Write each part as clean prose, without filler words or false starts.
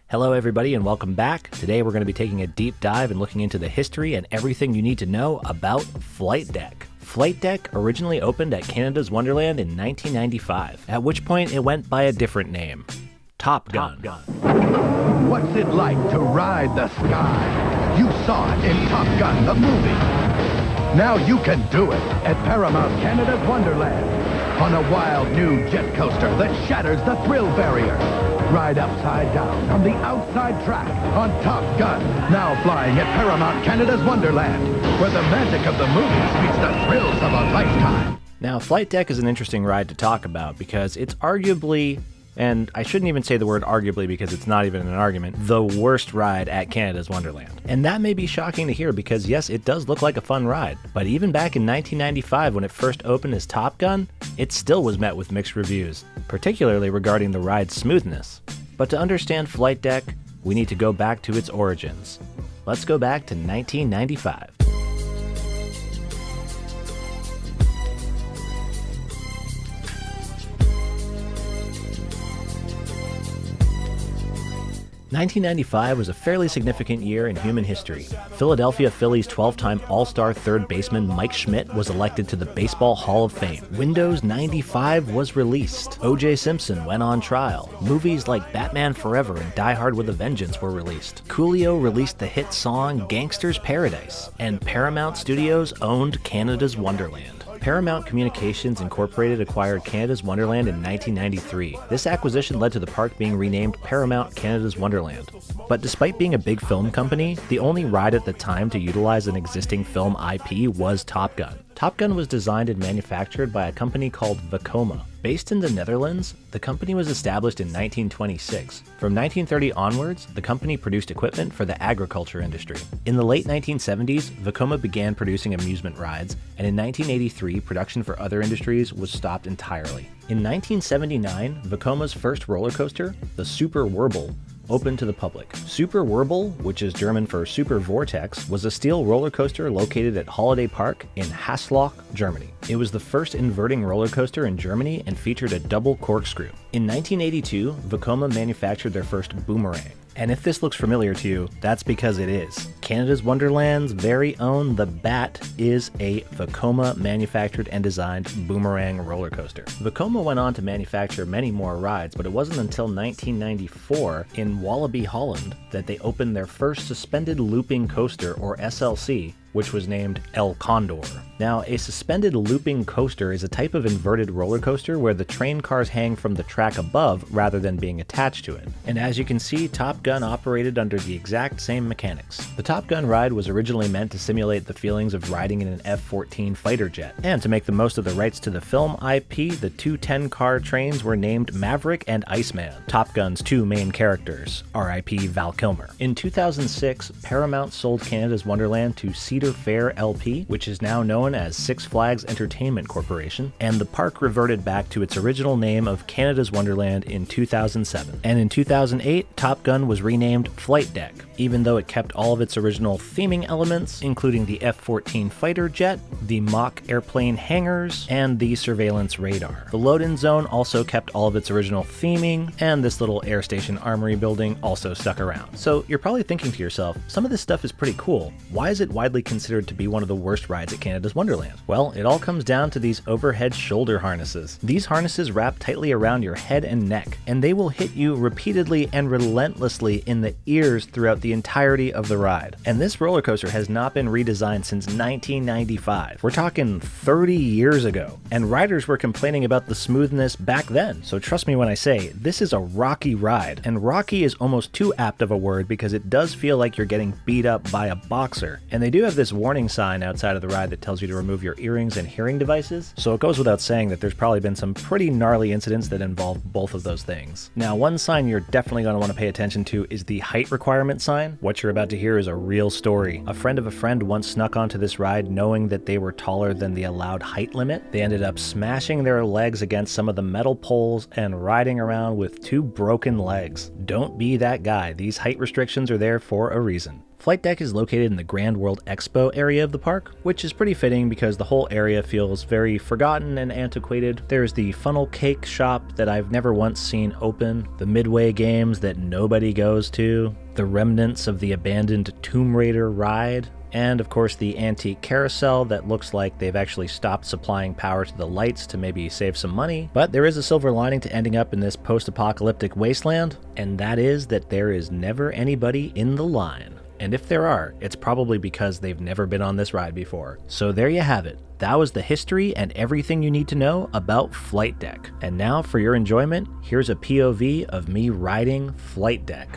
Hello everybody and welcome back. Today we're going to be taking a deep dive and looking into the history and everything you need to know about Flight Deck. Flight Deck originally opened at Canada's Wonderland in 1995, at which point it went by a different name, Top Gun. What's it like to ride the sky? You saw it in Top Gun, the movie. Now you can do it at Paramount Canada's Wonderland on a wild new jet coaster that shatters the thrill barrier. Ride upside down on the outside track on Top Gun, now flying at Paramount Canada's Wonderland, where the magic of the movies meets the thrills of a lifetime. Now, Flight Deck is an interesting ride to talk about because it's arguably, and I shouldn't even say the word arguably because it's not even an argument, the worst ride at Canada's Wonderland. And that may be shocking to hear because yes, it does look like a fun ride, but even back in 1995 when it first opened as Top Gun, it still was met with mixed reviews, particularly regarding the ride's smoothness. But to understand Flight Deck, we need to go back to its origins. Let's go back to 1995. 1995 was a fairly significant year in human history. Philadelphia Phillies 12-time All-Star third baseman Mike Schmidt was elected to the Baseball Hall of Fame. Windows 95 was released. O.J. Simpson went on trial. Movies like Batman Forever and Die Hard with a Vengeance were released. Coolio released the hit song Gangster's Paradise. And Paramount Studios owned Canada's Wonderland. Paramount Communications Incorporated acquired Canada's Wonderland in 1993. This acquisition led to the park being renamed Paramount Canada's Wonderland. But despite being a big film company, the only ride at the time to utilize an existing film IP was Top Gun. Top Gun was designed and manufactured by a company called Vekoma. Based in the Netherlands, the company was established in 1926. From 1930 onwards, the company produced equipment for the agriculture industry. In the late 1970s, Vekoma began producing amusement rides, and in 1983, production for other industries was stopped entirely. In 1979, Vekoma's first roller coaster, the Super Worble, open to the public. Super Worble, which is German for Super Vortex, was a steel roller coaster located at Holiday Park in Hasloch, Germany. It was the first inverting roller coaster in Germany and featured a double corkscrew. In 1982, Vekoma manufactured their first Boomerang. And if this looks familiar to you, that's because it is. Canada's Wonderland's very own The Bat is a Vekoma manufactured and designed Boomerang roller coaster. Vekoma went on to manufacture many more rides, but it wasn't until 1994 in Wallaby, Holland, that they opened their first suspended looping coaster, or SLC, which was named El Condor. Now, a suspended looping coaster is a type of inverted roller coaster where the train cars hang from the track above rather than being attached to it. And as you can see, Top Gun operated under the exact same mechanics. The Top Gun ride was originally meant to simulate the feelings of riding in an F-14 fighter jet. And to make the most of the rights to the film IP, the two 10-car trains were named Maverick and Iceman, Top Gun's two main characters, R.I.P. Val Kilmer. In 2006, Paramount sold Canada's Wonderland to Cedar Fair LP, which is now known as Six Flags Entertainment Corporation, and the park reverted back to its original name of Canada's Wonderland in 2007. And in 2008, Top Gun was renamed Flight Deck, even though it kept all of its original theming elements, including the F-14 fighter jet, the mock airplane hangars, and the surveillance radar. The load-in zone also kept all of its original theming, and this little air station armory building also stuck around. So you're probably thinking to yourself, some of this stuff is pretty cool. Why is it widely considered to be one of the worst rides at Canada's Wonderland? Well, it all comes down to these overhead shoulder harnesses. These harnesses wrap tightly around your head and neck, and they will hit you repeatedly and relentlessly in the ears throughout the entirety of the ride. And this roller coaster has not been redesigned since 1995. We're talking 30 years ago, and riders were complaining about the smoothness back then. So trust me when I say, this is a rocky ride. And rocky is almost too apt of a word because it does feel like you're getting beat up by a boxer. And they do have this warning sign outside of the ride that tells you to remove your earrings and hearing devices, so it goes without saying that there's probably been some pretty gnarly incidents that involve both of those things. Now, one sign you're definitely going to want to pay attention to is the height requirement sign. What you're about to hear is a real story. A friend of a friend once snuck onto this ride knowing that they were taller than the allowed height limit. They ended up smashing their legs against some of the metal poles and riding around with two broken legs. Don't be that guy. These height restrictions are there for a reason. Flight Deck is located in the Grand World Expo area of the park, which is pretty fitting because the whole area feels very forgotten and antiquated. There's the funnel cake shop that I've never once seen open, the Midway games that nobody goes to, the remnants of the abandoned Tomb Raider ride, and of course the antique carousel that looks like they've actually stopped supplying power to the lights to maybe save some money. But there is a silver lining to ending up in this post-apocalyptic wasteland, and that is that there is never anybody in the line. And if there are, it's probably because they've never been on this ride before. So there you have it. That was the history and everything you need to know about Flight Deck. And now for your enjoyment, here's a POV of me riding Flight Deck.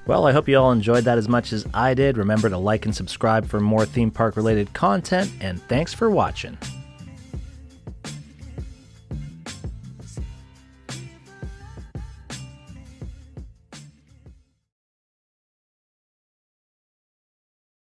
Well, I hope you all enjoyed that as much as I did. Remember to like and subscribe for more theme park related content, and thanks for watching.